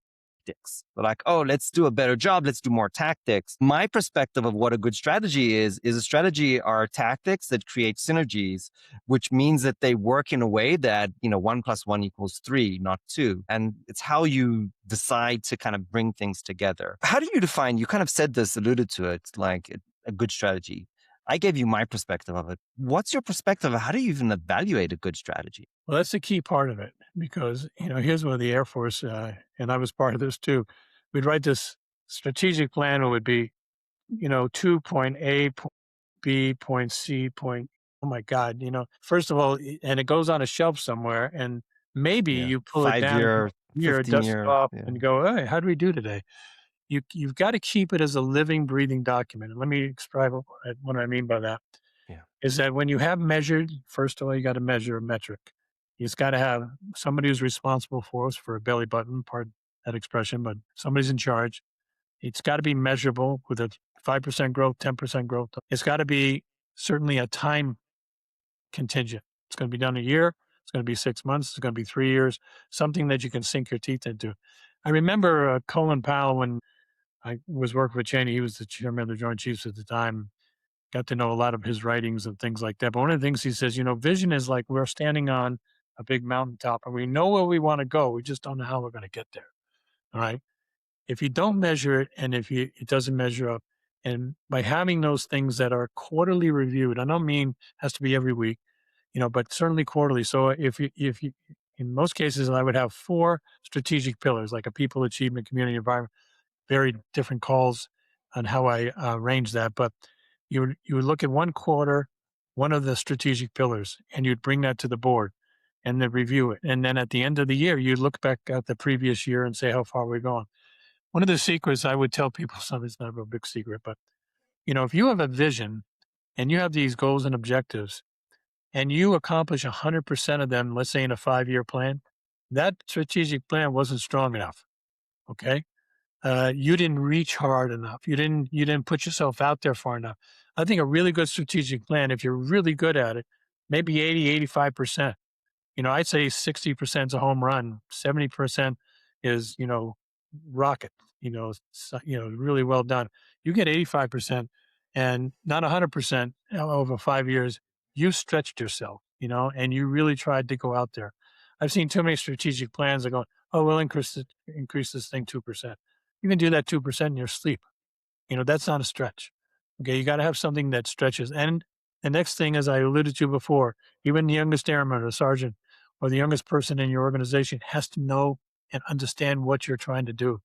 tactics. They're like, oh, let's do a better job. Let's do more tactics. My perspective of what a good strategy is a strategy are tactics that create synergies, which means that they work in a way that, one plus one equals three, not two. And it's how you decide to kind of bring things together. How do you define, you kind of said this, alluded to it, like a good strategy? I gave you my perspective of it. What's your perspective? How do you even evaluate a good strategy? Well, that's the key part of it because, here's where the Air Force, and I was part of this too. We'd write this strategic plan. It would be, 2 point A, point B, point C, point. Oh my God. First of all, and it goes on a shelf somewhere and maybe Yeah. you pull it Five down year, here, 15 dust it year. off Yeah. and go, hey, how do we do today? You've got to keep it as a living, breathing document. And let me describe what I mean by that Yeah. is that when you have measured, first of all, you got to measure a metric. You've got to have somebody who's responsible for us for a belly button, pardon that expression, but somebody's in charge. It's got to be measurable with a 5% growth, 10% growth. It's got to be certainly a time contingent. It's going to be done a year. It's going to be 6 months. It's going to be 3 years, something that you can sink your teeth into. I remember Colin Powell when I was working with Cheney. He was the chairman of the Joint Chiefs at the time. Got to know a lot of his writings and things like that. But one of the things he says, vision is like we're standing on a big mountaintop and we know where we want to go. We just don't know how we're going to get there. All right. If you don't measure it and if it doesn't measure up, and by having those things that are quarterly reviewed, I don't mean has to be every week, but certainly quarterly. So if you, in most cases, I would have four strategic pillars like a people achievement, community environment, very different calls on how I arrange that. But you would look at one quarter, one of the strategic pillars, and you'd bring that to the board and then review it. And then at the end of the year, you'd look back at the previous year and say how far we're going. One of the secrets I would tell people, some it's not a real big secret, but if you have a vision and you have these goals and objectives and you accomplish 100% of them, let's say in a 5-year plan, that strategic plan wasn't strong enough. Okay. You didn't reach hard enough. You didn't put yourself out there far enough. I think a really good strategic plan, if you're really good at it, maybe 80, 85%. I'd say 60% is a home run, 70% is, rocket, really well done. You get 85% and not 100% over 5 years, you stretched yourself, and you really tried to go out there. I've seen too many strategic plans that go, oh, we'll increase this thing 2%. You can do that 2% in your sleep. That's not a stretch. Okay. You got to have something that stretches. And the next thing, as I alluded to before, even the youngest airman or sergeant or the youngest person in your organization has to know and understand what you're trying to do.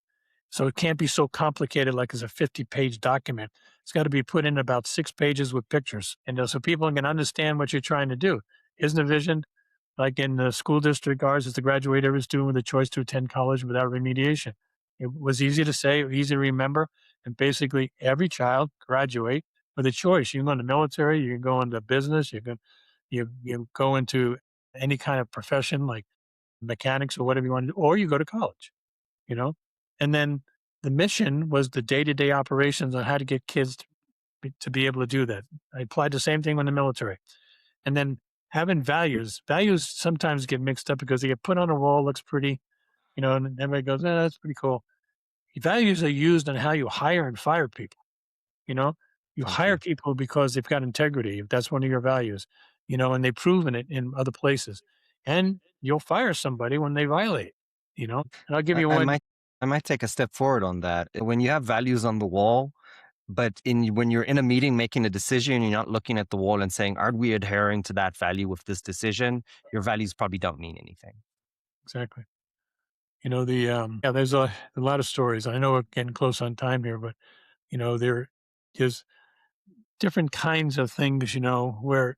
So it can't be so complicated like it's a 50-page document. It's got to be put in about 6 pages with pictures. And so people can understand what you're trying to do. Isn't the vision like in the school district, ours is the graduate student with a choice to attend college without remediation. It was easy to say, easy to remember, and basically every child graduate with a choice. You can go into the military, you can go into business, you go into any kind of profession like mechanics or whatever you want to do, or you go to college, you know? And then the mission was the day-to-day operations on how to get kids to be able to do that. I applied the same thing in the military. And then having values sometimes get mixed up because they get put on a wall, looks pretty, and everybody goes, that's pretty cool. Values are used on how you hire and fire people. You know, you So hire true. people because they've got integrity, if that's one of your values, and they've proven it in other places. And you'll fire somebody when they violate, and I'll give I, you I might one. I might take a step forward on that. When you have values on the wall, but when you're in a meeting making a decision, you're not looking at the wall and saying, "Are we adhering to that value with this decision?" Your values probably don't mean anything. Exactly. Yeah, there's a lot of stories. I know we're getting close on time here, but there is different kinds of things, where,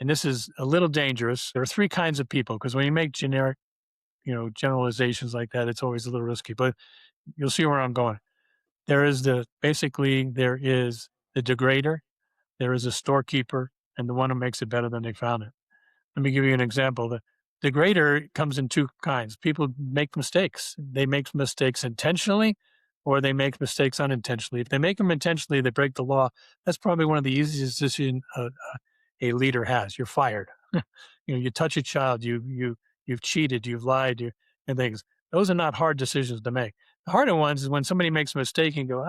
and this is a little dangerous. There are three kinds of people because when you make generic, generalizations like that, it's always a little risky. But you'll see where I'm going. There is the degrader, there is a storekeeper, and the one who makes it better than they found it. Let me give you an example. The grader comes in two kinds. People make mistakes. They make mistakes intentionally or they make mistakes unintentionally. If they make them intentionally, they break the law. That's probably one of the easiest decisions a leader has. You're fired. You touch a child, you've cheated, you've lied, and things. Those are not hard decisions to make. The harder ones is when somebody makes a mistake and go,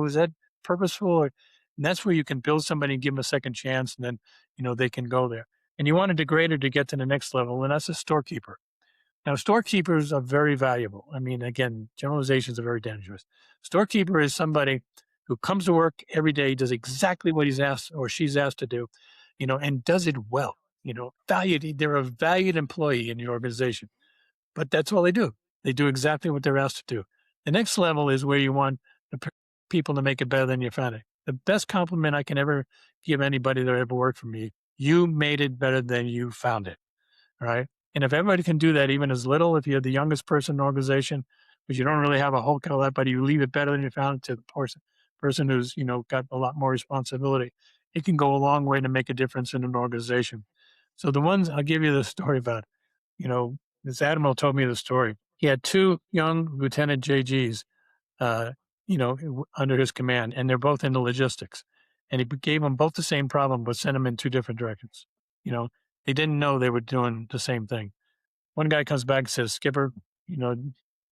is that purposeful? And that's where you can build somebody and give them a second chance, and then they can go there. And you want a degrader to get to the next level, and that's a storekeeper. Now, storekeepers are very valuable. I mean, again, generalizations are very dangerous. Storekeeper is somebody who comes to work every day, does exactly what he's asked or she's asked to do, and does it well. Valued. They're a valued employee in the organization, but that's all they do. They do exactly what they're asked to do. The next level is where you want people to make it better than you found it. The best compliment I can ever give anybody that ever worked for me: you made it better than you found it. Right? And if everybody can do that, even as little, if you're the youngest person in the organization, but you don't really have a whole lot, but you leave it better than you found it to the person who's, got a lot more responsibility, it can go a long way to make a difference in an organization. So the ones I'll give you the story about, you know, this admiral told me the story. He had two young Lieutenant JGs, uh, under his command, and they're both into logistics. And he gave them both the same problem, but sent them in two different directions. You know, they didn't know they were doing the same thing. One guy comes back and says, "Skipper, you know,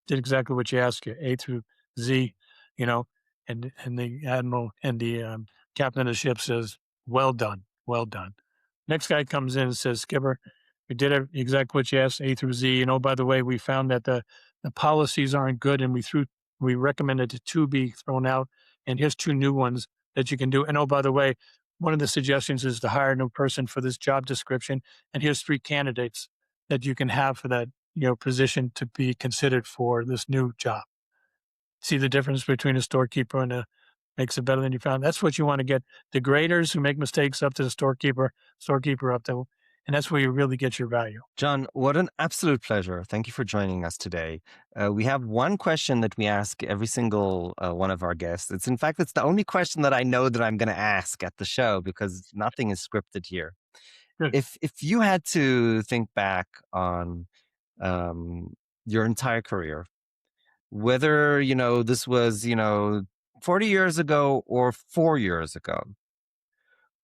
did exactly what you asked you, A through Z," you know, and the admiral and the captain of the ship says, "Well done, well done." Next guy comes in and says, "Skipper, we did exactly what you asked, A through Z. By the way, we found that the policies aren't good, and we recommended that two be thrown out, and here's two new ones that you can do. And by the way, one of the suggestions is to hire a new person for this job description, and here's three candidates that you can have for that position to be considered for this new job. See the difference between a storekeeper and a makes it better than you found. That's what you want to get the graders who make mistakes up to the storekeeper up to, and that's where you really get your value. John, what an absolute pleasure. Thank you for joining us today. We have one question that we ask every single one of our guests. In fact, it's the only question that I know that I'm going to ask at the show because nothing is scripted here. Good. If you had to think back on um, your entire career, whether this was 40 years ago or 4 years ago,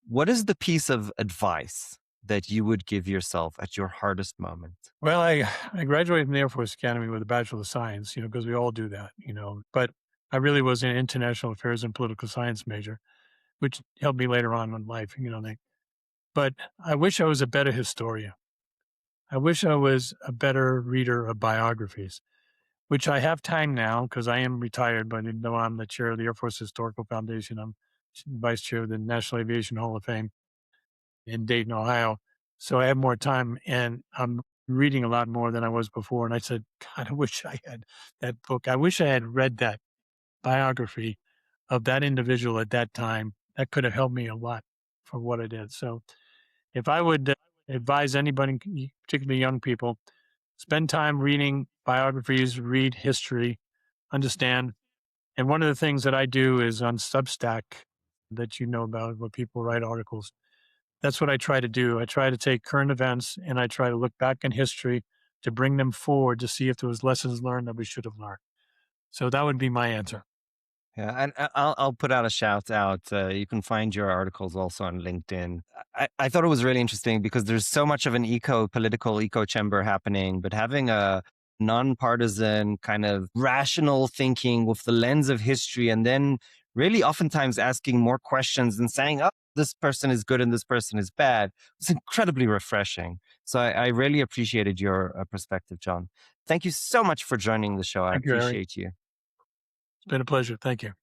what is the piece of advice that you would give yourself at your hardest moment? Well, I graduated from the Air Force Academy with a Bachelor of Science, because we all do that, but I really was an international affairs and political science major, which helped me later on in life, but I wish I was a better historian. I wish I was a better reader of biographies, which I have time now because I am retired, but even though I'm the chair of the Air Force Historical Foundation, I'm vice chair of the National Aviation Hall of Fame in Dayton, Ohio. So I have more time and I'm reading a lot more than I was before. And I said, God, I wish I had that book. I wish I had read that biography of that individual at that time. That could have helped me a lot for what I did. So if I would advise anybody, particularly young people, spend time reading biographies, read history, understand. And one of the things that I do is on Substack that about where people write articles. That's what I try to do. I try to take current events and I try to look back in history to bring them forward to see if there was lessons learned that we should have learned. So that would be my answer. Yeah, and I'll put out a shout out. You can find your articles also on LinkedIn. I thought it was really interesting because there's so much of an political echo chamber happening, but having a nonpartisan kind of rational thinking with the lens of history, and then really oftentimes asking more questions and saying, "Oh, this person is good and this person is bad." It's incredibly refreshing. So I really appreciated your perspective, John. Thank you so much for joining the show. I Thank you, Harry. appreciate you. It's been a pleasure. Thank you.